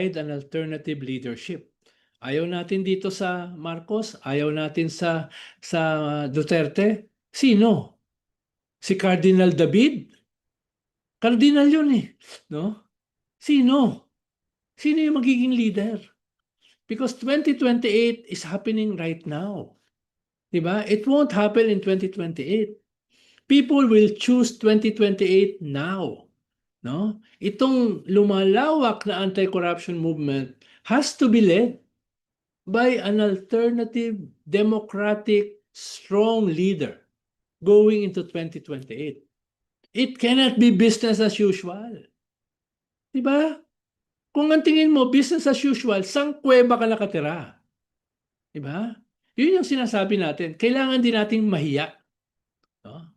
an alternative leadership. Ayaw natin dito sa Marcos, ayaw natin sa Duterte. Sino? Si Cardinal David? Cardinal yun eh, no? Sino? Sino yung magiging leader? Because 2028 is happening right now. Diba? It won't happen in 2028. People will choose 2028 now. No? Itong lumalawak na anti-corruption movement has to be led by an alternative, democratic, strong leader going into 2028. It cannot be business as usual. Diba? Kung ang tingin mo, business as usual, sang kuweba ka nakatira? Diba? Yun yung sinasabi natin. Kailangan din nating mahiya. No?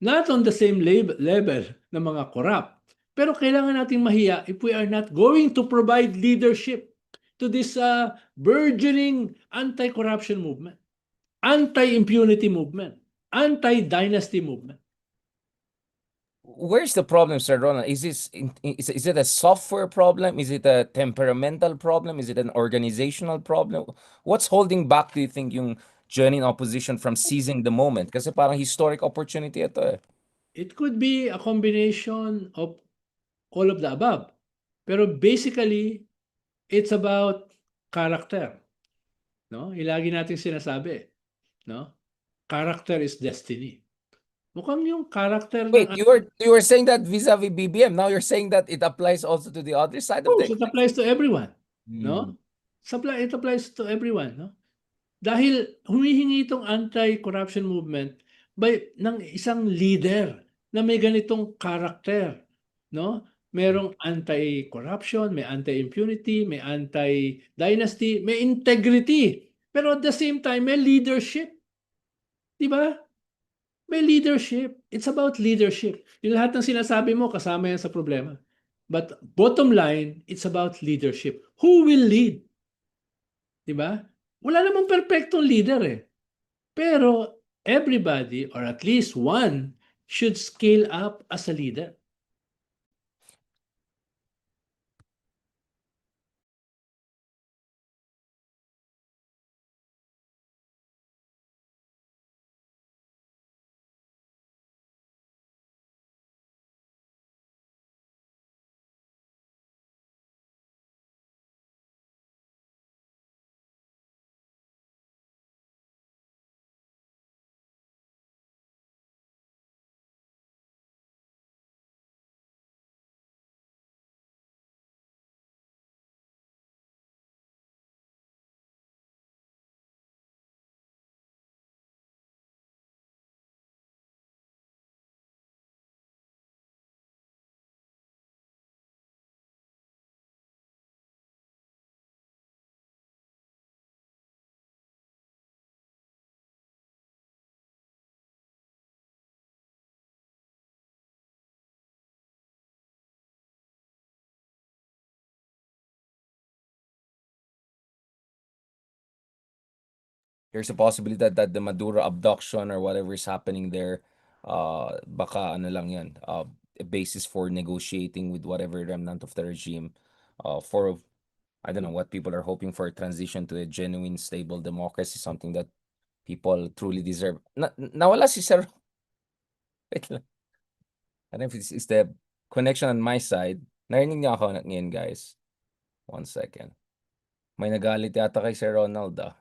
Not on the same level ng mga corrupt. Pero kailangan nating mahiya if we are not going to provide leadership to this burgeoning anti-corruption movement, anti-impunity movement, anti-dynasty movement. Where's the problem, Sir Ronald? Is it a software problem? Is it a temperamental problem? Is it an organizational problem? What's holding back, do you think, yung joining opposition from seizing the moment? Kasi parang historic opportunity ito eh. It could be a combination of all of the above. Pero basically, it's about character. No? Ilagi natin sinasabi. No? Character is destiny. Mukhang yung character Wait, ng... you were saying that vis-a-vis BBM. Now you're saying that it applies also to the other side of the It applies to everyone. Hmm. No? It applies to everyone. No? Dahil humihingi itong anti-corruption movement ng isang leader na may ganitong character. No? Merong anti-corruption, may anti-impunity, may anti-dynasty, may integrity. Pero at the same time, may leadership. Di ba? May leadership. It's about leadership. Yung lahat ng sinasabi mo, kasama yan sa problema. But bottom line, it's about leadership. Who will lead? Di ba? Wala namang perfectong leader eh. Pero everybody, or at least one, should scale up as a leader. There's a possibility that the Maduro abduction or whatever is happening there, baka ano lang yan, a basis for negotiating with whatever remnant of the regime, for, I don't know, what people are hoping for, a transition to a genuine, stable democracy, something that people truly deserve. Nawala si Sir. Wait lang. I don't know if it's the connection on my side. Narinig niyo ako ngayon, guys. 1 second. May nagalit yata kay Sir Ronald, ah.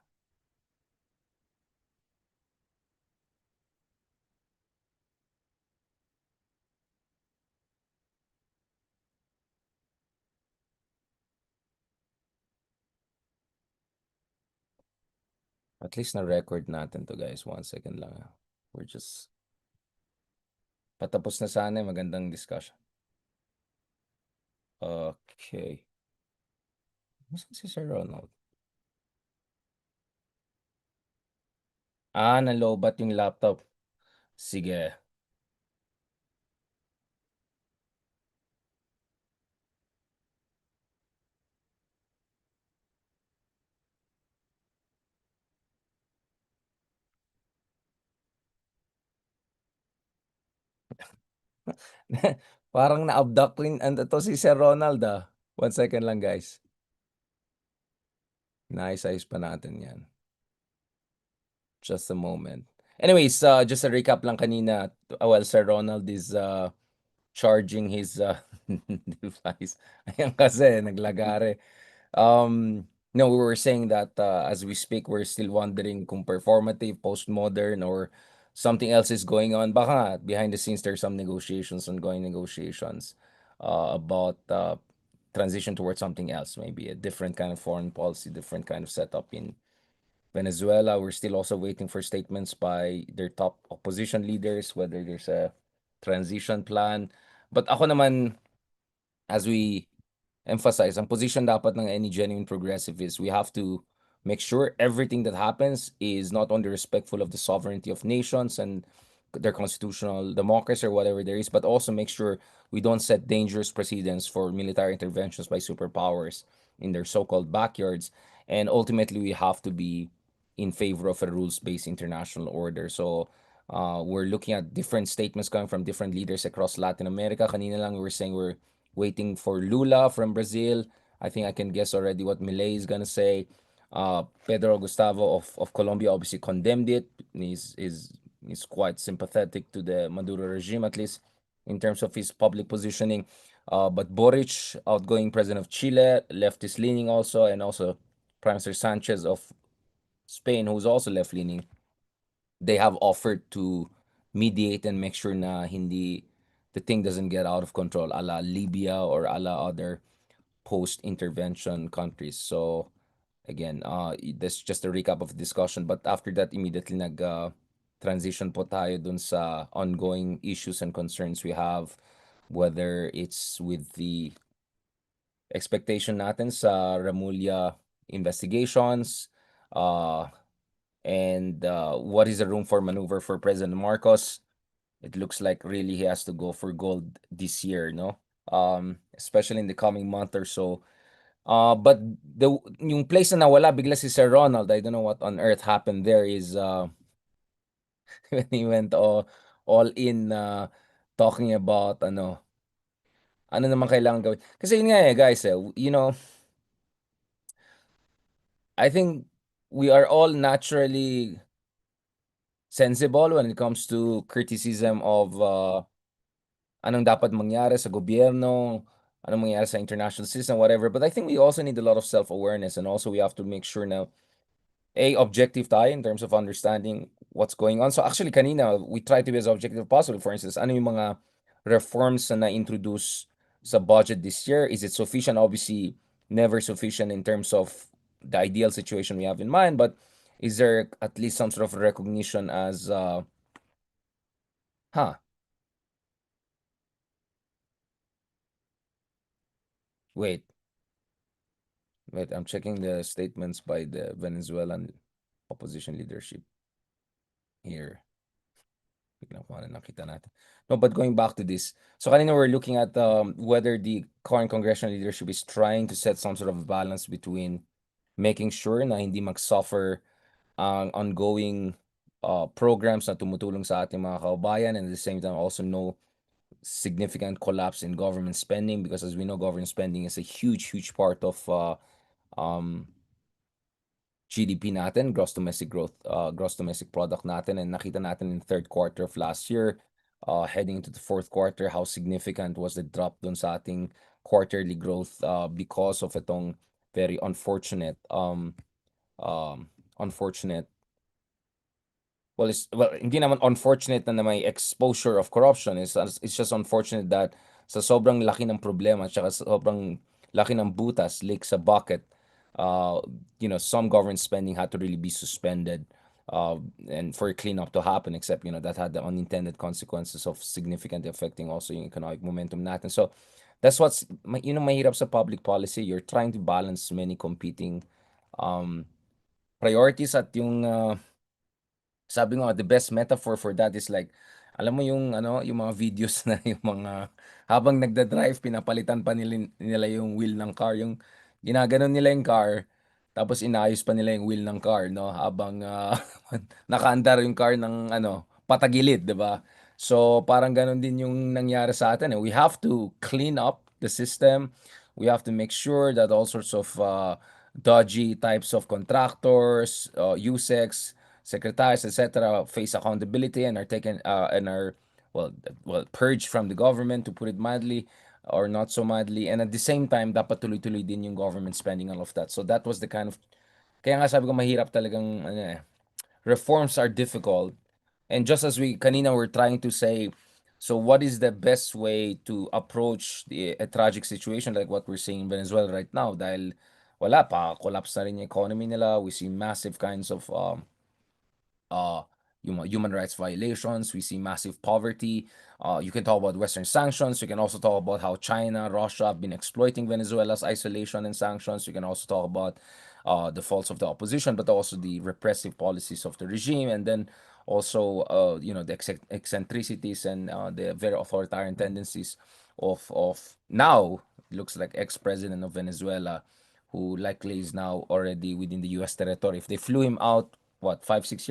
At least na-record natin to, guys. 1 second lang. We're just... Patapos na sana, magandang discussion. Okay. Nasaan si Sir Ronald? Nalobat yung laptop. Sige. Parang na-abduct rin to si Sir Ronald, ah. 1 second lang, guys. Naayos-ayos pa natin yan. Just a moment. Anyways, just a recap lang kanina. Well, Sir Ronald is charging his device. Ayan kasi, naglagare. No, we were saying that as we speak, we're still wondering kung performative, postmodern, or something else is going on. Baka nga, behind the scenes, there's some negotiations, ongoing negotiations about transition towards something else, maybe a different kind of foreign policy, different kind of setup in Venezuela. We're still also waiting for statements by their top opposition leaders, whether there's a transition plan. But ako naman, as we emphasize, ang position dapat ng any genuine progressive is we have to make sure everything that happens is not only respectful of the sovereignty of nations and their constitutional democracy or whatever there is, but also make sure we don't set dangerous precedents for military interventions by superpowers in their so-called backyards. And ultimately, we have to be in favor of a rules-based international order. So we're looking at different statements coming from different leaders across Latin America. Kanina lang we were saying we're waiting for Lula from Brazil. I think I can guess already what Milei is gonna say. Pedro Gustavo of Colombia obviously condemned it. He's quite sympathetic to the Maduro regime, at least in terms of his public positioning. But Boric, outgoing president of Chile, leftist leaning also, and also Prime Minister Sanchez of Spain, who's also left leaning, they have offered to mediate and make sure na hindi the thing doesn't get out of control, a la Libya or a la other post-intervention countries. So again, that's just a recap of the discussion. But after that, immediately transition po tayo dun sa ongoing issues and concerns we have, whether it's with the expectation natin sa REMULLA investigations, and what is the room for maneuver for President Marcos. It looks like really he has to go for gold this year, no? Especially in the coming month or so. But yung place na nawala bigla si Sir Ronald, I don't know what on earth happened there, is when he went all in talking about ano naman kailangan gawin. Kasi yun nga guys, I think we are all naturally sensible when it comes to criticism of anong dapat mangyari sa gobyerno, anong mangyari sa international system, whatever. But I think we also need a lot of self-awareness, and also we have to make sure na objective tayo in terms of understanding what's going on. So actually kanina, we try to be as objective as possible. For instance, ano yung mga reforms na na-introduce sa budget this year? Is it sufficient? Obviously, never sufficient in terms of the ideal situation we have in mind, but is there at least some sort of recognition as, wait, I'm checking the statements by the Venezuelan opposition leadership here. Biglang kung ano nakita natin. No, but going back to this, so kanina we're looking at whether the current congressional leadership is trying to set some sort of balance between making sure na hindi mag-suffer ang ongoing programs na tumutulong sa ating mga kababayan, and at the same time also no significant collapse in government spending, because as we know, government spending is a huge part of GDP natin, gross domestic growth, gross domestic product natin, and nakita natin in third quarter of last year, heading into the fourth quarter, how significant was the drop dun sa ating quarterly growth because of itong very unfortunate hindi naman unfortunate na may exposure of corruption. It's just unfortunate that sa sobrang laki ng problema, tsaka sobrang laki ng butas, leak sa bucket, some government spending had to really be suspended and for a cleanup to happen, except, that had the unintended consequences of significantly affecting also yung economic momentum natin. So that's what's, mahirap sa public policy. You're trying to balance many competing priorities, at yung sabi nga, the best metaphor for that is like, alam mo yung yung mga videos na yung mga habang nagda-drive, pinapalitan pa nila yung wheel ng car, yung ginaganon nila yung car, tapos inaayos pa nila yung wheel ng car, no? Habang nakaandar yung car ng patagilid, 'di ba? So parang ganon din yung nangyari sa atin. We have to clean up the system. We have to make sure that all sorts of dodgy types of contractors, USECs, secretaries, etc., face accountability and are taken and are purged from the government, to put it mildly, or not so mildly. And at the same time, dapat tuloy-tuloy din yung government spending, all of that. So that was the kind of, kaya nga sabi ko mahirap talagang reforms are difficult. And just as we kanina were trying to say, so what is the best way to approach a tragic situation like what we're seeing in Venezuela right now? Dahil wala pa, collapse na rin yung economy nila. We see massive kinds of uh, human rights violations. We see massive poverty. You can talk about Western sanctions. You can also talk about how China, Russia have been exploiting Venezuela's isolation and sanctions. You can also talk about the faults of the opposition, but also the repressive policies of the regime, and then also the eccentricities and the very authoritarian tendencies of now looks like ex-president of Venezuela, who likely is now already within the U.S. territory. If they flew him out, what, 5, 6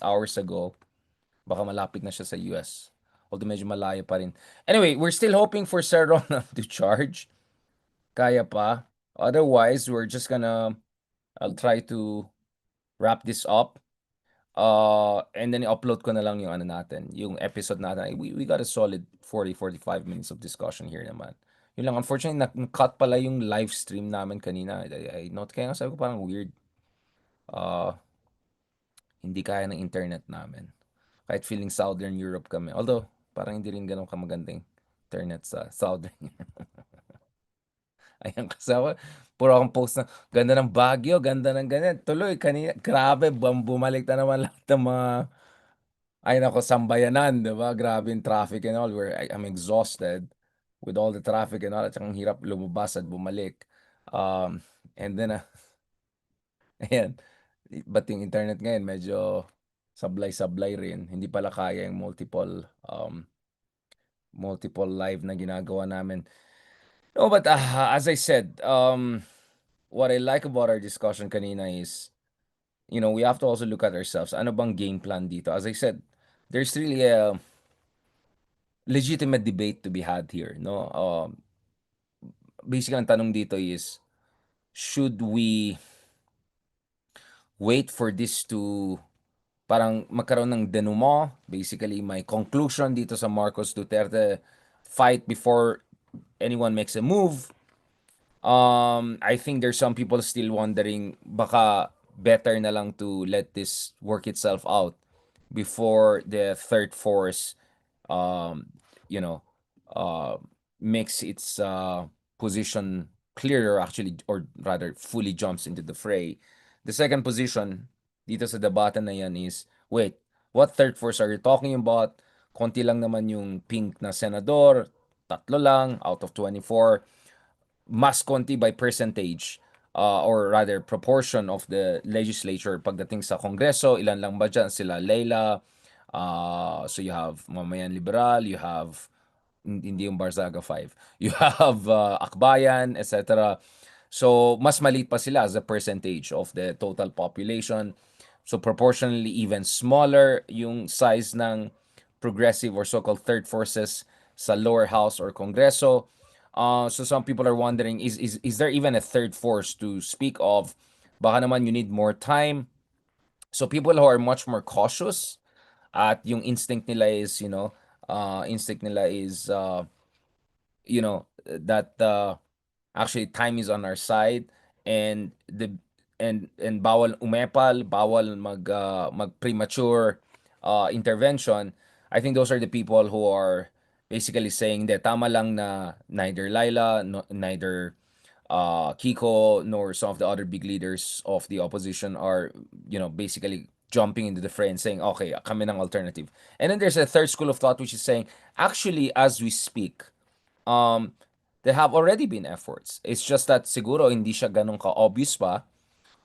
hours ago, baka malapit na siya sa US. Although medyo malayo pa rin. Anyway, we're still hoping for Sir Ronald to charge. Kaya pa. Otherwise, we're just gonna, I'll try to wrap this up. And then i-upload ko na lang yung ano natin, yung episode natin. We got a solid 40-45 minutes of discussion here naman. Yun lang, unfortunately, cut pala yung live stream namin kanina. I not, kaya nga sabi ko parang weird. Hindi kaya ng internet namin. Kahit feeling Southern Europe kami. Although, parang hindi rin ganun kamagandang internet sa Southern Europe. Ayan, kasi ako, puro akong post na, ganda ng Baguio, ganda ng ganyan. Tuloy, kanina, grabe, bumalik na naman lahat ng mga, ay nako, sambayanan, di ba? Grabe yung traffic and all, where I'm exhausted with all the traffic and all, at saka ang hirap lumabas at bumalik. And then, ayan, ba't yung internet ngayon, medyo sablay-sablay rin. Hindi pala kaya yung multiple live na ginagawa namin. No, but as I said, what I like about our discussion kanina is, we have to also look at ourselves. Ano bang game plan dito? As I said, there's really a legitimate debate to be had here, no? Basically, ang tanong dito is, should we wait for this to parang magkaroon ng denouement? Basically, my conclusion dito sa Marcos Duterte fight before anyone makes a move. I think there's some people still wondering, baka better na lang to let this work itself out before the third force, um, you know, makes its position clearer, actually, or rather fully jumps into the fray. The second position dito sa debate na yan is, wait, what third force are you talking about? Konti lang naman yung pink na senador, 3 lang out of 24. Mas konti by percentage, or rather proportion of the legislature pagdating sa Kongreso. Ilan lang ba dyan? Sila Leila, so you have Mamayan Liberal, you have hindi yung Barzaga 5. You have Akbayan, etc. So mas maliit pa sila as a percentage of the total population. So proportionally even smaller yung size ng progressive or so-called third forces sa lower house or Kongreso. So some people are wondering, is there even a third force to speak of? Baka naman you need more time. So people who are much more cautious at yung instinct nila is, that actually time is on our side, and bawal umepal, bawal mag premature intervention. I think those are the people who are basically saying that tama lang na neither Laila, neither Kiko, nor some of the other big leaders of the opposition are, basically jumping into the fray and saying, okay, kami ng alternative. And then there's a third school of thought which is saying, actually, as we speak, there have already been efforts. It's just that siguro hindi siya ganun ka-obvious pa,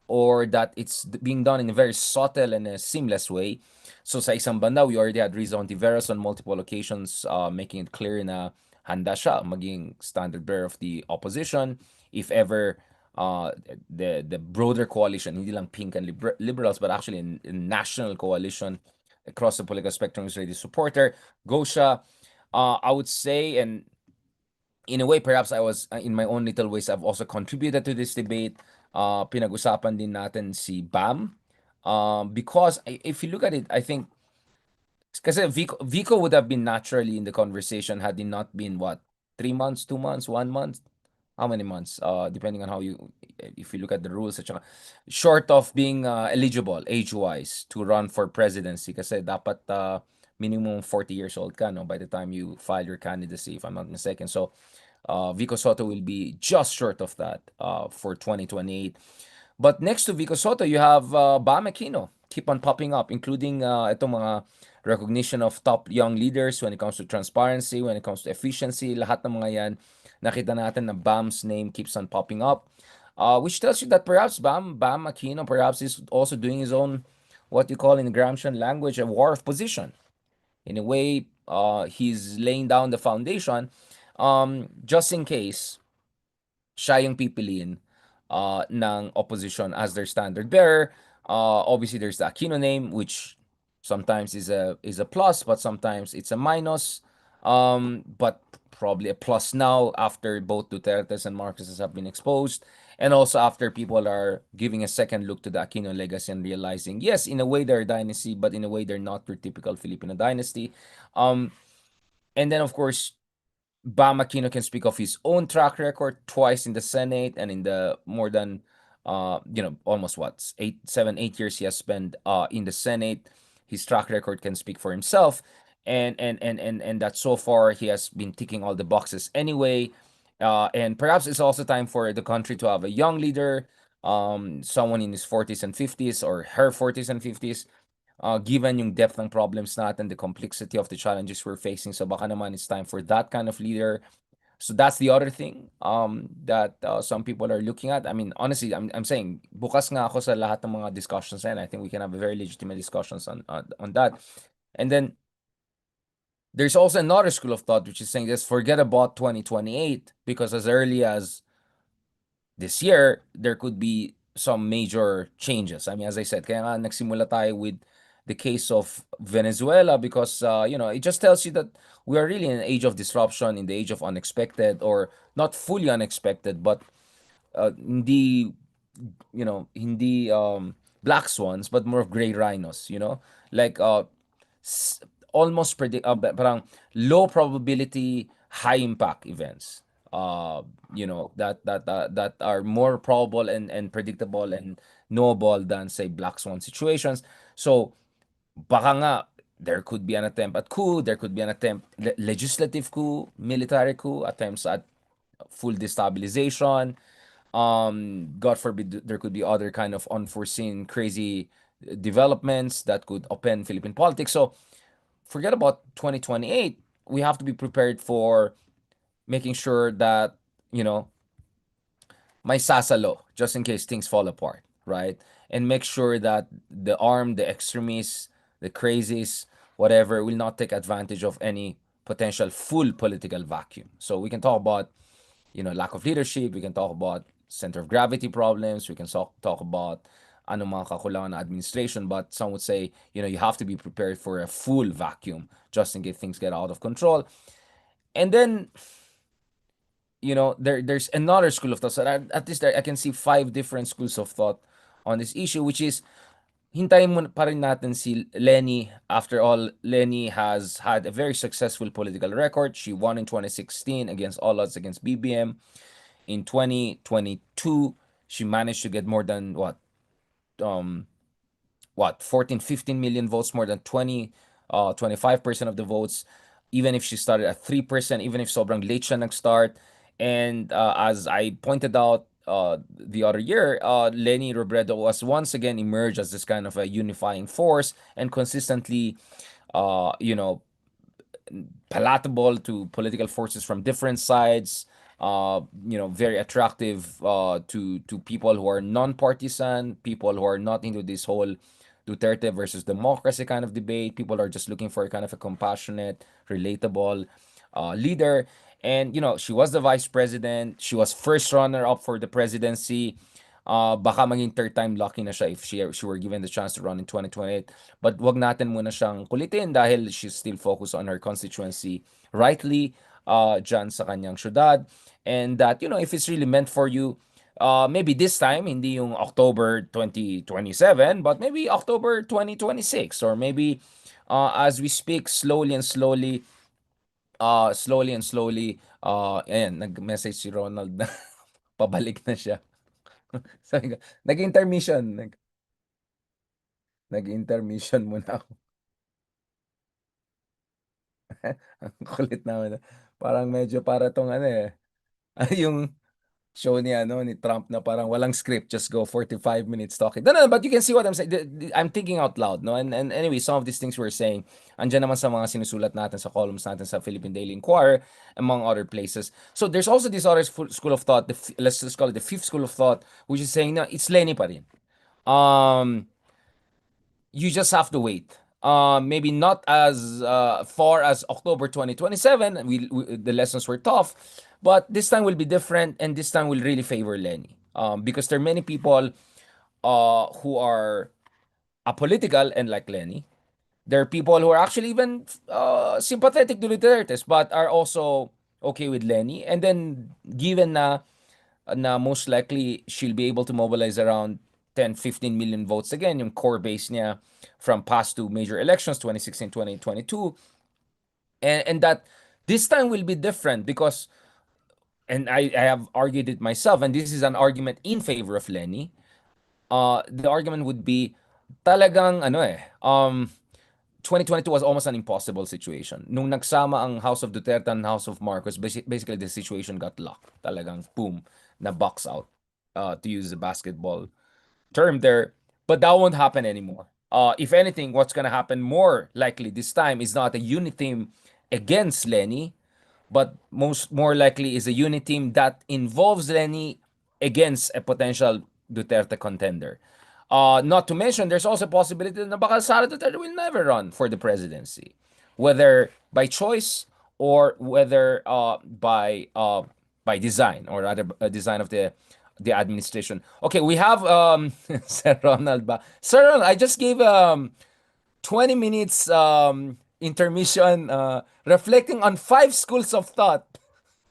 or that it's being done in a very subtle and a seamless way. So sa isang banda, we already had Rizzo Ontiveros on multiple occasions making it clear na handa siya maging standard bearer of the opposition if ever the broader coalition, hindi lang pink and liberals, but actually a national coalition across the political spectrum is ready to support her. Go siya. I would say, and in a way, perhaps I was, in my own little ways, I've also contributed to this debate. pinag-usapan din natin si Bam. Because if you look at it, I think kasi Vico would have been naturally in the conversation had it not been what, 3 months, 2 months, 1 month, how many months? Depending on how you, if you look at the rules, at saka, short of being eligible age-wise to run for presidency, kasi dapat minimum 40 years old ka, no, by the time you file your candidacy, if I'm not mistaken. So Vico Soto will be just short of that for 2028. But next to Vico Soto, you have Bam Aquino keep on popping up, including itong mga recognition of top young leaders when it comes to transparency, when it comes to efficiency, lahat ng mga yan, nakita natin na Bam's name keeps on popping up, which tells you that perhaps Bam Aquino perhaps is also doing his own, what you call in Gramscian language, a war of position. In a way, he's laying down the foundation just in case siya yung pipiliin ng opposition as their standard bearer. Obviously, there's the Aquino name, which sometimes is a plus, but sometimes it's a minus. But probably a plus now after both Duterte's and Marcos's have been exposed, and also after people are giving a second look to the Aquino legacy and realizing, yes, in a way they're a dynasty, but in a way they're not your typical Filipino dynasty. And then of course, Bam Aquino can speak of his own track record twice in the Senate and in the more than almost what, 8 years he has spent in the Senate. His track record can speak for himself, and that so far he has been ticking all the boxes anyway. And perhaps it's also time for the country to have a young leader, someone in his 40s and 50s or her 40s and 50s, given yung depth ng problems natin, the complexity of the challenges we're facing. So baka naman it's time for that kind of leader. So that's the other thing that some people are looking at. I mean, honestly, I'm saying, bukas nga ako sa lahat ng mga discussions, and I think we can have a very legitimate discussions on that. And then there's also another school of thought which is saying this: forget about 2028, because as early as this year, there could be some major changes. I mean, as I said, kaya nga nagsimula tayo with the case of Venezuela, because it just tells you that we are really in an age of disruption, in the age of unexpected, or not fully unexpected, but hindi hindi black swans, but more of gray rhinos, like almost parang low probability, high impact events. That are more probable and predictable and knowable than, say, black swan situations. So baka nga there could be an attempt at coup, there could be an attempt legislative coup, military coup, attempts at full destabilization. God forbid there could be other kind of unforeseen crazy developments that could upend Philippine politics. So forget about 2028. We have to be prepared for making sure that may sasalo just in case things fall apart, right? And make sure that the armed, the extremists, the crazies, whatever, will not take advantage of any potential full political vacuum. So we can talk about, lack of leadership. We can talk about center of gravity problems. We can talk about ano mga kakulangan ng administration. But some would say, you have to be prepared for a full vacuum just in case things get out of control. And then, there's another school of thought. So at least I can see 5 different schools of thought on this issue, which is, hintayin mo pa rin natin si Lenny. After all, Lenny has had a very successful political record. She won in 2016 against all odds against BBM. In 2022, she managed to get more than 14, 15 million votes, more than 25% of the votes, even if she started at 3%, even if sobrang late siya nag-start. And as I pointed out the other year, Lenny Robredo was once again emerged as this kind of a unifying force and consistently, palatable to political forces from different sides. Very attractive to people who are non-partisan, people who are not into this whole Duterte versus democracy kind of debate. People are just looking for a kind of a compassionate, relatable leader. And, she was the vice president. She was first runner-up for the presidency. Baka maging third time lucky na siya if she were given the chance to run in 2028. But wag natin muna siyang kulitin dahil she's still focused on her constituency rightly dyan sa kanyang syudad. And that, if it's really meant for you, Maybe this time, hindi yung October 2027, but maybe October 2026, or maybe as we speak, ayan, nag-message si Ronald na pabalik na siya. Sabi ko, nag-intermission. Nag-intermission muna ako. Ang kulit naman. Parang medyo para tong ano eh. Yung show ni Trump na parang walang script, just go 45 minutes talking. No, no, but you can see what I'm saying. I'm thinking out loud, no? And anyway, some of these things we're saying, andyan naman sa mga sinusulat natin sa columns natin sa Philippine Daily Inquirer, among other places. So there's also this other school of thought, let's just call it the fifth school of thought, which is saying na it's Lenny pa rin. You just have to wait. Maybe not as far as October 2027. The lessons were tough, but this time will be different, and this time will really favor Lenny. Because there are many people who are apolitical and like Lenny. There are people who are actually even sympathetic to Duterte, but are also okay with Lenny. And then, given na most likely she'll be able to mobilize around 10-15 million votes again, yung core base niya from past two major elections, 2016, 2022. And that this time will be different because, and I have argued it myself, and this is an argument in favor of Lenny. The argument would be talagang 2022 was almost an impossible situation. Nung nagsama ang House of Duterte and House of Marcos, basically the situation got locked. Talagang boom, na box out, to use the basketball term there. But that won't happen anymore. If anything, what's going to happen more likely this time is not a unit team against Lenny, but more likely is a unit team that involves Lenny against a potential Duterte contender. Not to mention, there's also a possibility na baka Sara Duterte will never run for the presidency, whether by choice or whether by design, or rather design of the administration. Okay, we have Sir Ronald ba? Sir Ronald, I just gave 20 minutes intermission reflecting on 5 schools of thought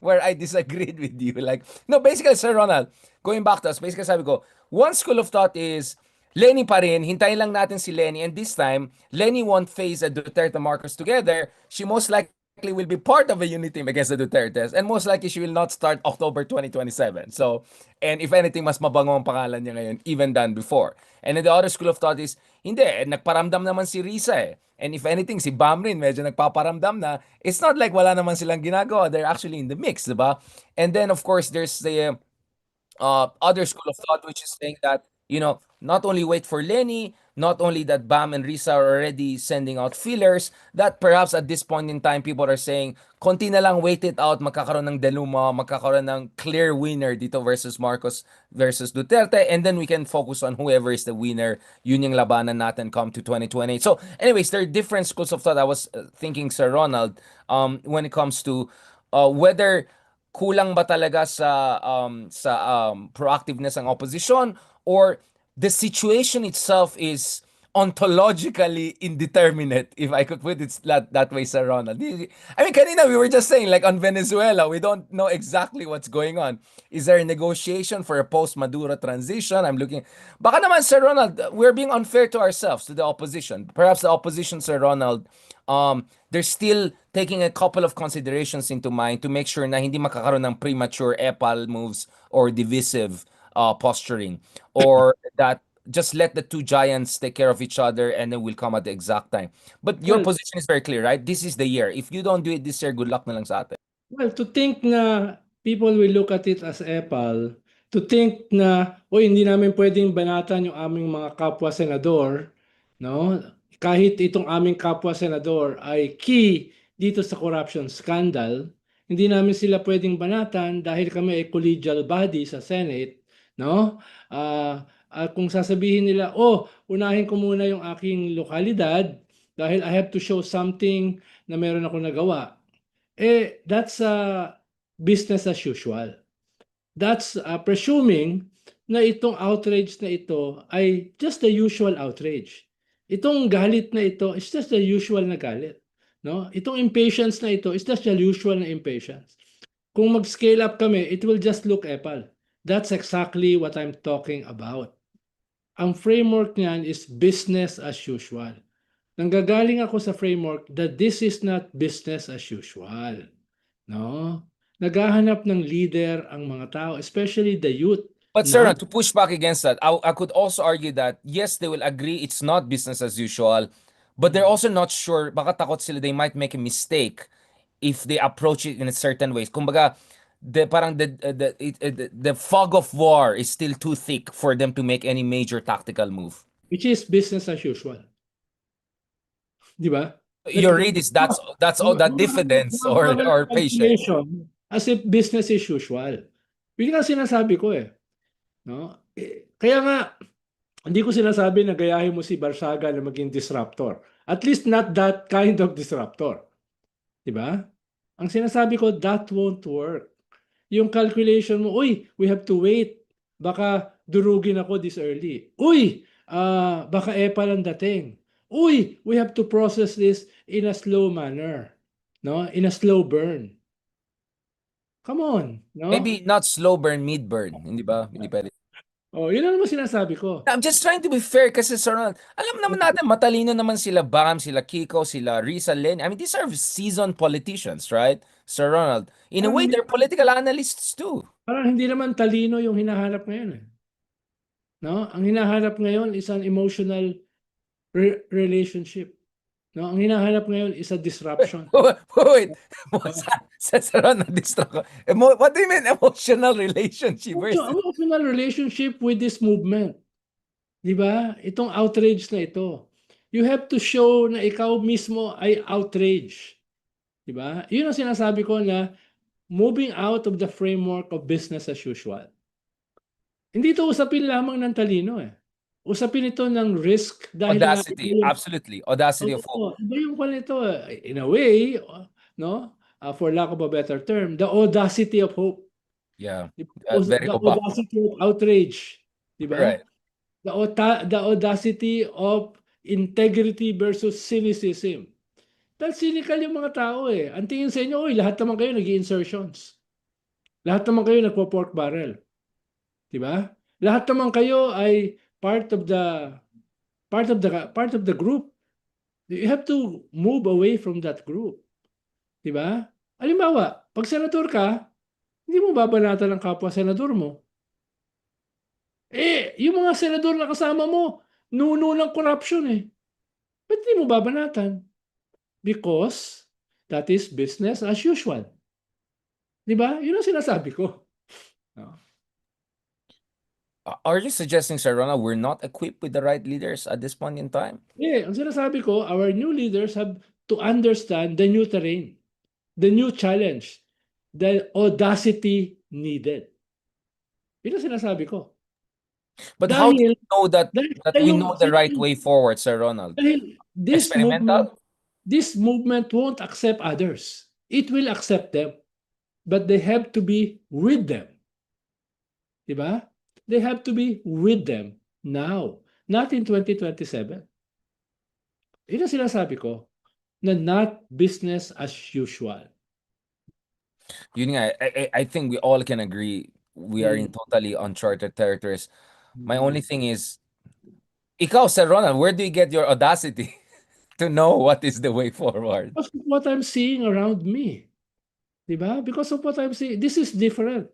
where I disagreed with you. Like, no, basically, Sir Ronald, going back to us, basically sabi ko, one school of thought is, Lenny pa rin, hintayin lang natin si Lenny, and this time, Lenny won't face a Duterte Marcos together. She most likely will be part of a unity team against the Dutertes, and most likely she will not start October 2027. So, and if anything, mas mabango ang pangalan niya ngayon, even than before. And then the other school of thought is, hindi, nagparamdam naman si Risa eh. And if anything, si Bam rin medyo nagpaparamdam na. It's not like wala naman silang ginagawa. They're actually in the mix, diba? And then, of course, there's the other school of thought, which is saying that, not only wait for Lenny, not only that Bam and Risa are already sending out fillers, that perhaps at this point in time, people are saying, konti na lang, wait it out, magkakaroon ng deluma, magkakaroon ng clear winner dito versus Marcos versus Duterte, and then we can focus on whoever is the winner. Yun yung labanan natin come to 2028. So anyways, there are different schools of thought. I was thinking, Sir Ronald, when it comes to whether kulang ba talaga sa proactiveness ng opposition, or the situation itself is ontologically indeterminate, if I could put it that way, Sir Ronald. I mean, kanina we were just saying, like on Venezuela, we don't know exactly what's going on. Is there a negotiation for a post-Maduro transition? I'm looking. Baka naman, Sir Ronald, we're being unfair to ourselves, to the opposition. Perhaps the opposition, Sir Ronald, they're still taking a couple of considerations into mind to make sure na hindi makakaroon ng premature epal moves or divisive posturing, or that just let the two giants take care of each other and then we'll come at the exact time. But your Well, position is very clear, right? This is the year. If you don't do it this year, good luck na lang sa atin. Well, to think na people will look at it as epal, to think na, hindi namin pwedeng banatan yung aming mga kapwa senador, no? Kahit itong aming kapwa senador ay key dito sa corruption scandal, hindi namin sila pwedeng banatan dahil kami ay collegial body sa Senate, no? Kung sasabihin nila, unahin ko muna yung aking lokalidad dahil I have to show something na meron ako nagawa. That's business as usual. That's presuming na itong outrage na ito ay just the usual outrage. Itong galit na ito is just the usual na galit. No? Itong impatience na ito is just the usual na impatience. Kung mag-scale up kami, it will just look epal. That's exactly what I'm talking about. Ang framework niyan is business as usual. Nanggagaling ako sa framework that this is not business as usual. No? Naghahanap ng leader ang mga tao, especially the youth. But Na, sir, to push back against that, I could also argue that yes, they will agree it's not business as usual, but they're also not sure. Baka takot sila they might make a mistake if they approach it in a certain ways. Kumbaga, the fog of war is still too thick for them to make any major tactical move. which is business as usual. Di ba? Your read is that's all that diffidence or patience. Calculation as if business as usual. Yun nga sinasabi ko eh. No? Kaya nga, hindi ko sinasabi na gayahin mo si Barsaga na maging disruptor. At least not that kind of disruptor. Di ba? Ang sinasabi ko, that won't work. Yung calculation mo, uy, we have to wait. Baka durugin ako this early. Uy, baka epal ang dating. Uy, we have to process this in a slow manner. No? In a slow burn. Come on. No? Maybe not slow burn, mid burn. Hindi ba? Hindi pwede. Oh, yun ang naman sinasabi ko. I'm just trying to be fair kasi Sir Ronald, alam naman natin matalino naman sila Bam, sila Kiko, sila Rizal, Lenny. I mean, these are seasoned politicians, right? Sir Ronald. In a Parang way, hindi, they're political analysts too. parang hindi naman talino yung hinahanap ngayon eh. No? Ang hinahanap ngayon is an emotional relationship. No? Ang hinahanap ngayon is a disruption. Wait. Sir Ronald, distract ko. What do you mean emotional relationship? So, emotional relationship with this movement. Di ba? Itong outrage na ito. You have to show na ikaw mismo ay outrage. Di ba? Yun ang sinasabi ko na moving out of the framework of business as usual. Hindi ito usapin lamang ng talino eh. Usapin ito ng risk dahil Audacity, absolutely. Audacity of hope. iba yung pala ito in a way, no? For lack of a better term, the audacity of hope. Yeah. The Very oba. audacity of outrage. Di ba? Right. The audacity of integrity versus cynicism. Dahil cynical yung mga tao eh. Ang tingin sa inyo, lahat naman kayo nag-insertions. Lahat naman kayo nagpo-pork barrel. Di ba? Lahat naman kayo ay part of the group. You have to move away from that group. Di ba? Halimbawa, pag senador ka, hindi mo babanatan ang kapwa senador mo. Yung mga senador na kasama mo, nuno ng corruption eh. Ba't hindi mo babanatan? Because that is business as usual. Di ba? Yun ang sinasabi ko. No? Are you suggesting, Sir Ronald, we're not equipped with the right leaders at this point in time? Ang sinasabi ko, our new leaders have to understand the new terrain, the new challenge, the audacity needed. Yun ang sinasabi ko. But how do Dahil, you know that we yung- know the right way forward, Sir Ronald? dahil Experimental? this movement won't accept others. It will accept them. But they have to be with them. Diba? They have to be with them now, not in 2027. Yun ang sinasabi ko, na not business as usual. Yun nga, I think we all can agree we are in totally uncharted territories. My only thing is, ikaw, Sir Ronald, where do you get your audacity to know what is the way forward? Because of what I'm seeing around me. Diba? Because of what I'm seeing, this is different.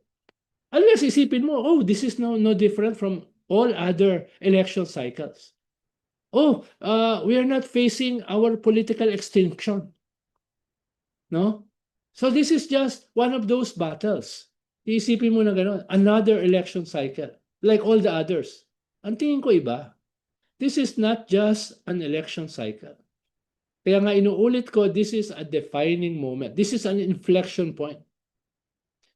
Unless isipin mo, this is no different from all other election cycles. We are not facing our political extinction. No? So this is just one of those battles. Iisipin mo na gano'n, another election cycle, like all the others. Ang tingin ko iba, this is not just an election cycle. Kaya nga inuulit ko, this is a defining moment. This is an inflection point.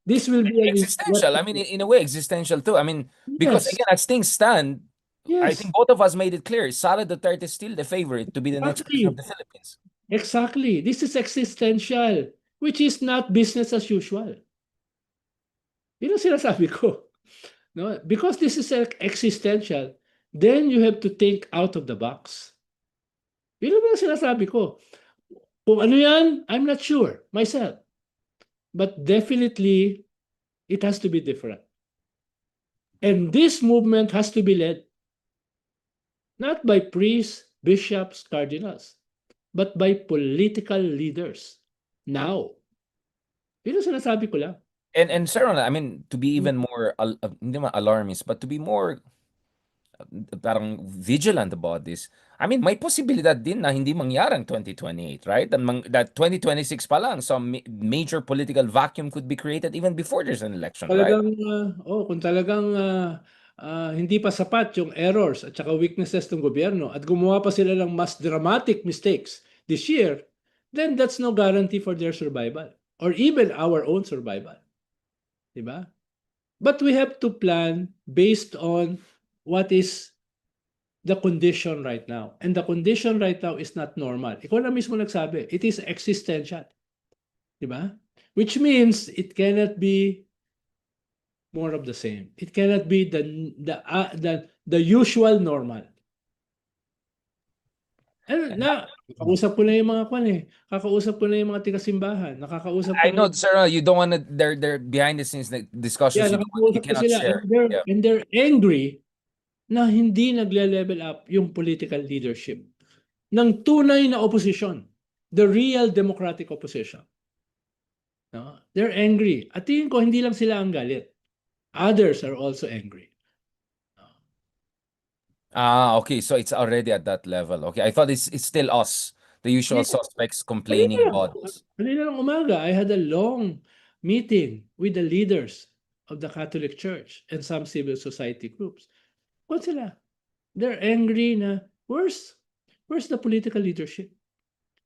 This will be an Existential. I mean, in a way, existential too. I mean, because Yes. again, as things stand, I Yes, think both of us made it clear. Sara Duterte is still the favorite to be the next president of the Philippines. exactly. This is existential, which is not business as usual. Yun ang sinasabi ko. No? Because this is existential, then you have to think out of the box. Yun ang sinasabi ko. Kung ano yan, I'm not sure myself. But definitely, it has to be different. And this movement has to be led not by priests, bishops, cardinals, but by political leaders. Now, yun ang sinasabi ko lang. And Sir Ronald, I mean, to be even more hindi man alarmist, but to be more parang vigilant about this. I mean, may posibilidad din na hindi mangyari ang 2028, right? That 2026 pa lang, some major political vacuum could be created even before there's an election, right? Talagang, kung talagang hindi pa sapat yung errors at saka weaknesses ng gobyerno at gumawa pa sila ng mas dramatic mistakes this year, then that's no guarantee for their survival or even our own survival. Diba? But we have to plan based on what is the condition right now. And the condition right now is not normal. Ikaw na mismo nagsabi, it is existential. Diba? Which means it cannot be more of the same. It cannot be the usual normal. And kakausap ko na yung mga kakausap ko na yung mga tiga-simbahan, nakakausap ko I na know, sir, you don't want to, they're behind the scenes discussions you nakakausap ko cannot sila share. Yeah. and they're angry na hindi nagle-level up yung political leadership ng tunay na opposition, the real democratic opposition. No? They're angry. At tingin ko, hindi lang sila ang galit. Others are also angry. Okay, so it's already at that level. Okay, I thought it's still us, the usual Yeah. suspects complaining about this. Kanina lang umaga, I had a long meeting with the leaders of the Catholic Church and some civil society groups. What sila? They're angry na, where's the political leadership?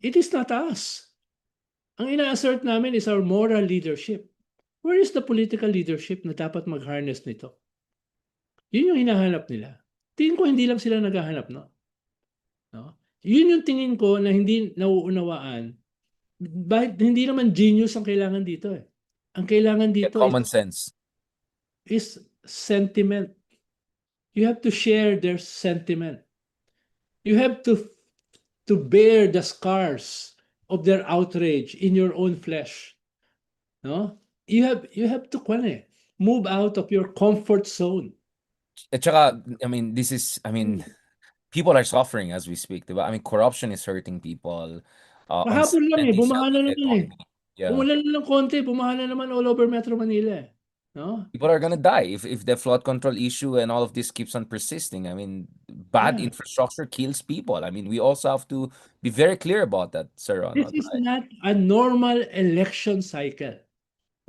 It is not us. Ang ina-assert namin is our moral leadership. Where is the political leadership na dapat mag-harness nito? Yun yung hinahanap nila. Tingin ko hindi lang sila naghahanap, no? Yun yung tingin ko na hindi nauunawaan. Bakit hindi naman genius ang kailangan dito eh. Ang kailangan Yeah, dito common sense. is sentiment. You have to share their sentiment. You have to bear the scars of their outrage in your own flesh. No? You have to move out of your comfort zone. At saka, I mean, people are suffering as we speak, diba? I mean, corruption is hurting people. Kahapon lang Uncertainties bumaha na in the naman economy. Yeah. Umulan na ng konti, bumaha na naman all over Metro Manila eh. No? People are gonna die if the flood control issue and all of this keeps on persisting. I mean, bad Yeah. infrastructure kills people. I mean, we also have to be very clear about that, Sir This Ronald. is not a normal election cycle.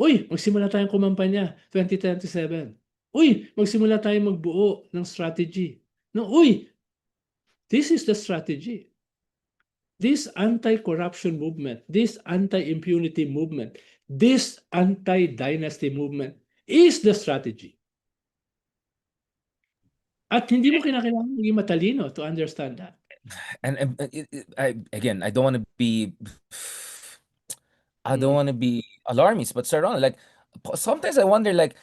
Uy, magsimula tayong kumampanya 2027. Uy, magsimula tayong magbuo ng strategy. No, uy, this is the strategy. This anti-corruption movement, this anti-impunity movement, this anti-dynasty movement is the strategy. At hindi mo kinakailangan maging matalino to understand that. And again, I don't want to be alarmist, but Sir Ronald, like sometimes I wonder, like,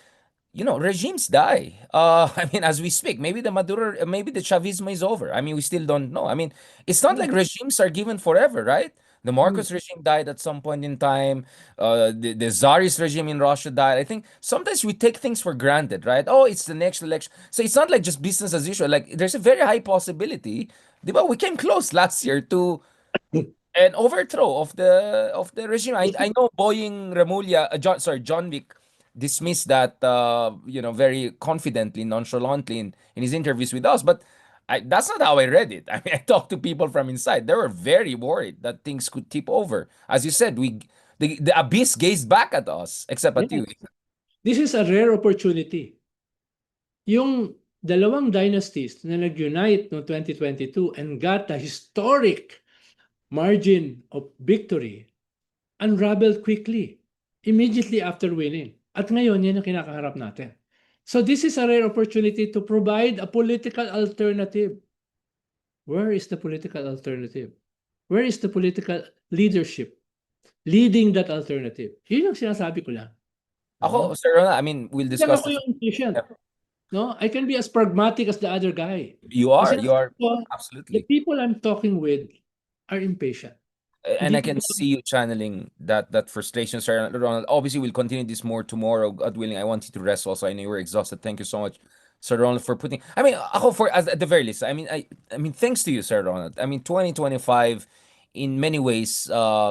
regimes die. I mean, as we speak, maybe maybe the Chavismo is over. I mean, we still don't know. I mean, it's not like regimes are given forever, right? The Marcos regime died at some point in time. The Tsarist regime in Russia died. I think sometimes we take things for granted, right? Oh, it's the next election. So it's not like just business as usual. Like, there's a very high possibility. Diba? We came close last year to an overthrow of the regime. I know Boeing Remulla, John Wick dismissed that very confidently, nonchalantly in his interviews with us, but that's not how I read it. I mean, I talked to people from inside. They were very worried that things could tip over. As you said, the abyss gazed back at us, except at you. This is a rare opportunity. Yung dalawang dynasties na nag-unite no 2022 and got a historic margin of victory unraveled quickly, immediately after winning. At ngayon, yan ang kinakaharap natin. So this is a rare opportunity to provide a political alternative. Where is the political alternative? Where is the political leadership leading that alternative? Yun ang sinasabi ko lang. Ako, Sir Ronald, I mean, we'll discuss Ako this. yung impatient. No, I can be as pragmatic as the other guy. You are Kasi absolutely. the people I'm talking with are impatient. And Hindi I can see you channeling that frustration, Sir Ronald. Obviously, we'll continue this more tomorrow, God willing. I want you to rest also. I know you were exhausted. Thank you so much, Sir Ronald, for putting. I mean, ako for at the very least. I mean, thanks to you, Sir Ronald. I mean, 2025, in many ways,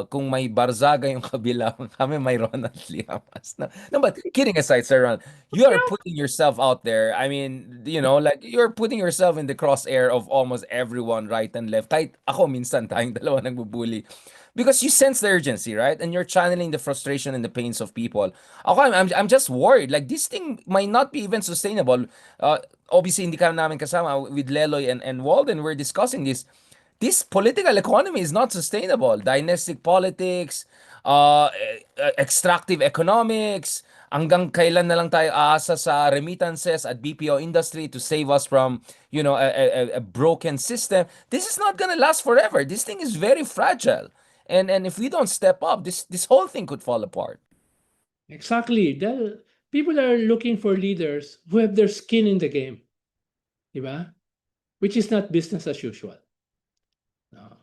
kung may Barzaga yung kabila, kami may Ronald Llamas. No, no, but kidding aside, Sir Ronald, you are putting yourself out there. I mean, like you're putting yourself in the crosshair of almost everyone, right and left. Kahit ako minsan tayong dalawa nagbubuli. Because you sense the urgency, right? And you're channeling the frustration and the pains of people. Ako, I'm just worried. Like, this thing might not be even sustainable. Obviously, hindi ka namin kasama with Leloy and Walden. We're discussing this. This political economy is not sustainable. Dynastic politics, extractive economics, hanggang kailan na lang tayo aasa sa remittances at BPO industry to save us from, a broken system. This is not gonna last forever. This thing is very fragile. And if we don't step up, this whole thing could fall apart. Exactly. People are looking for leaders who have their skin in the game. Di ba? Which is not business as usual. No.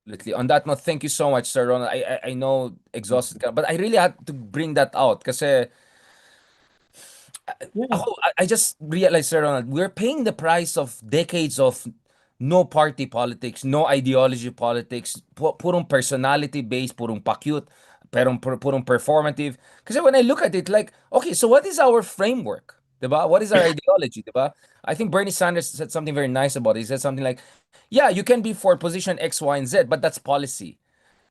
Literally. On that note, thank you so much, Sir Ronald. I know exhausted ka, but I really had to bring that out kasi Yeah. I just realized, Sir Ronald, we're paying the price of decades of no party politics, no ideology politics, purong personality-based, purong pa-cute, purong performative. Kasi when I look at it, like, okay, so what is our framework? Diba? What is our ideology? Diba? I think Bernie Sanders said something very nice about it. He said something like, yeah, you can be for position X, Y, and Z, but that's policy.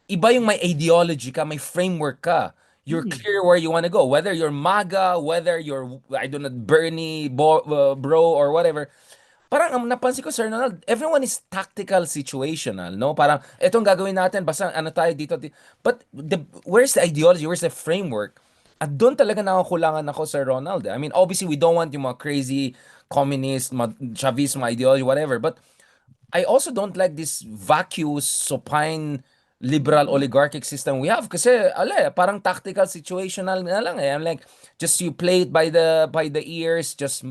Iba yung may ideology ka, may framework ka. You're Hmm. clear where you want to go. Whether you're MAGA, whether you're, I don't know, Bernie, bro, or whatever. Parang ang napansin ko, Sir Ronald, everyone is tactical situational, no? Parang, etong gagawin natin, basta ano tayo dito. But where's the ideology? Where's the framework? At doon talaga nakakulangan ako, Sir Ronald. I mean, obviously, we don't want yung mga crazy communist, Chavismo ideology, whatever. But I also don't like this vacuous, supine, liberal oligarchic system we have kasi parang tactical situational na lang eh. I'm like, just you play it by the ears, just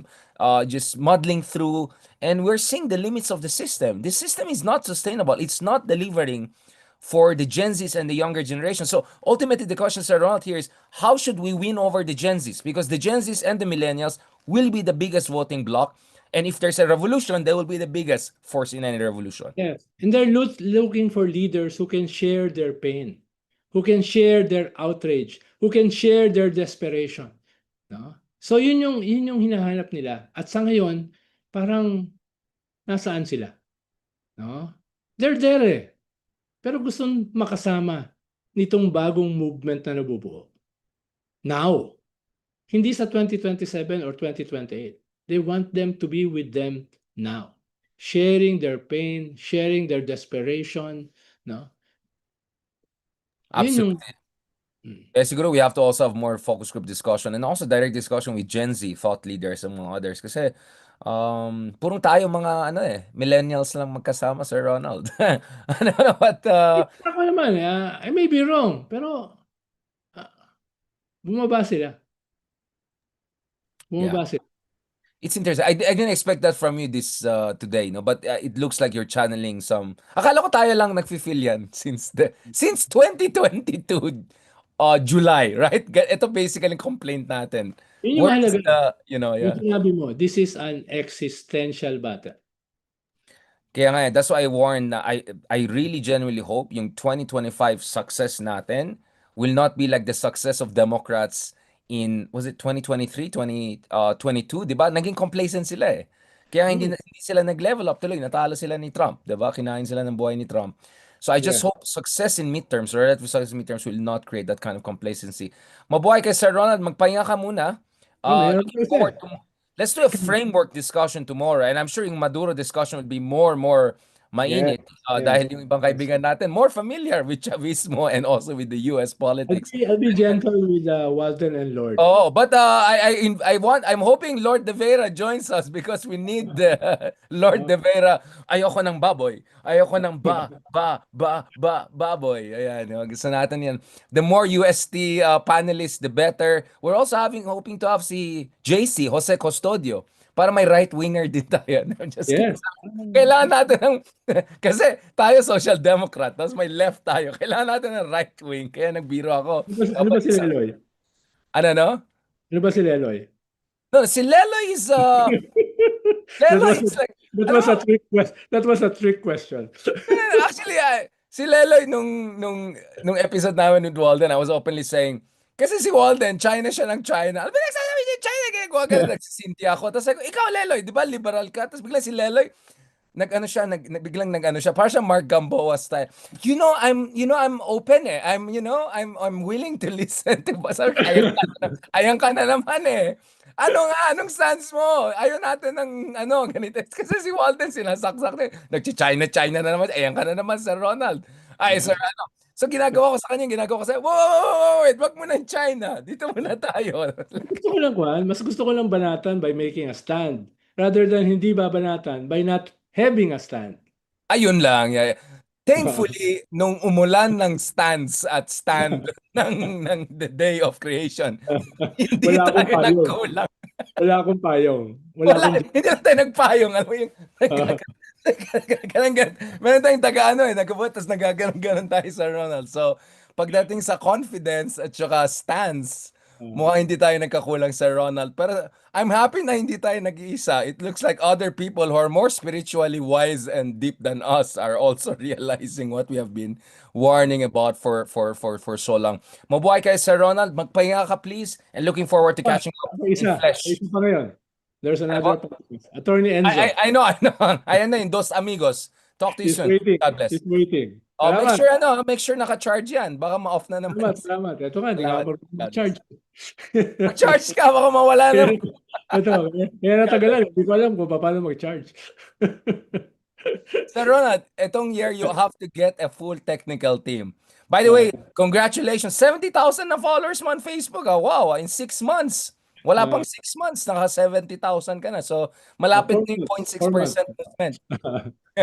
muddling through, and we're seeing the limits of the system. The system is not sustainable. It's not delivering for the Gen Zs and the younger generation. So ultimately, the question, Sir Ronald, here is how should we win over the Gen Zs? Because the Gen Zs and the millennials will be the biggest voting bloc. And if there's a revolution, they will be the biggest force in any revolution. Yes. And they're looking for leaders who can share their pain, who can share their outrage, who can share their desperation. No? So yun yung hinahanap nila. At sa ngayon, parang nasaan sila? No? They're there eh. Pero gustong makasama nitong bagong movement na nabubuo. Now, hindi sa 2027 or 2028. They want them to be with them now. Sharing their pain, sharing their desperation, no? Yun yung Absolutely. Siguro we have to also have more focus group discussion and also direct discussion with Gen Z thought leaders and mga others kasi purong tayo mga millennials lang magkasama, Sir Ronald. Ano but ako naman, I may be wrong, pero ah, bumaba sila. yeah. Bumaba sila. It's interesting. I didn't expect that from you this today, no? But it looks like you're channeling some. Akala ko tayo lang nagfi-feel yan since 2022 July, right? Ito basically complaint natin. Yun yung Where is mahalaga. Yung yeah. sinabi mo, this is an existential battle. Kaya nga, that's why I warn na I really genuinely hope yung 2025 success natin will not be like the success of Democrats in, was it 2023, 2022, di ba? Naging complacent sila eh. Kaya Hmm. hindi sila nag-level up tuloy, natalo sila ni Trump, di ba? Kinain sila ng buhay ni Trump. So I just Yeah. hope success in midterms or relative success in midterms will not create that kind of complacency. Mabuhay kay Sir Ronald, magpahinga ka muna. Meron pa Looking isa. forward to Let's do a framework discussion tomorrow. And I'm sure yung Maduro discussion will be more Yes, mainit yes, dahil yung ibang yes. kaibigan natin more familiar with Chavismo and also with the US politics. I'll be gentle with Walton and Lord. Oh, but I'm hoping Lord De Vera joins us because we need Lord No? De Vera. Ayoko ng baboy. Ayoko ng baboy. Ayan, gusto natin yan. The more UST panelists, the better. We're also hoping to have si JC, Jose Custodio, para may right-winger din tayo. No, just kidding. Yes. Kailangan natin ng, kasi tayo social democrat, tapos may left tayo. Kailangan natin ng right wing. Kaya nagbiro ako. Ano ba si Leloy? Ano, no? Ano ba si Leloy? No, si Lelo is, That Lelo was is like, that alam was mo, a trick question. That was a trick question. actually, si Leloy nung episode namin with Walden, I was openly saying, kasi si Walden, China siya ng China. Alam mo, nagsasabi niya, China, ginagawa ka, nagsisinti ako. Tapos sabi ko, ikaw, Leloy, di ba liberal ka? Tapos bigla si Leloy, nag-ano siya, biglang nag-ano siya, parang siya Mark Gamboa style. I'm open eh. I'm willing to listen to. Sabi ko, ayan ka na naman eh. Ano nga, anong stance mo? Ayaw natin ng ano, ganito. Kasi si Walden sinasaksak din. Nag-China na naman. Ayan ka na naman, Sir Ronald. Ay, Sir, ano? So ginagawa ko sa kanya, ginagawa ko sa, wait, wag mo ng China. Dito muna tayo. Gusto ko lang, Juan, mas gusto ko lang banatan by making a stand rather than hindi babanatan by not having a stand. Ayun lang. Yeah. Thankfully, nung umulan ng stands at stand ng the day of creation, hindi Wala akong tayo payong. nagkulang. Wala akong payong. Wala Wala, akong hindi lang tayo nagpayong. Alam mo yung, meron tayong taga-ano eh, nagkabot, tapos nagaganon-ganon tayo sa Ronald. So, pagdating sa confidence at saka stance, mukhang hindi tayo nagkakulang sa Ronald. Pero I'm happy na hindi tayo nag-iisa. It looks like other people who are more spiritually wise and deep than us are also realizing what we have been warning about for so long. Mabuhay kayo sa Ronald. Magpahinga ka please. And looking forward to catching up in flesh. Isa pa ngayon. There's Ano another po? podcast. Attorney Enzo. I know, I know. Ayan na yun, Dos Amigos. Talk to you He's soon. waiting. God bless. He's waiting. Oh, Salamat. make sure naka-charge yan. Baka ma-off na naman. Salamat. Ito nga, hindi nga Salamat. ako God bless. charge. Mag-charge ka, baka mawala na. Ito, kaya natagalan. Hindi ko alam kung paano mag-charge. So Ronald, etong year you have to get a full technical team. By the way, congratulations. 70,000 na followers mo on Facebook. Ah. Wow, in 6 months. Wala pang 6 months, naka 70,000 ka na. So, malapit na yung 0.6% movement.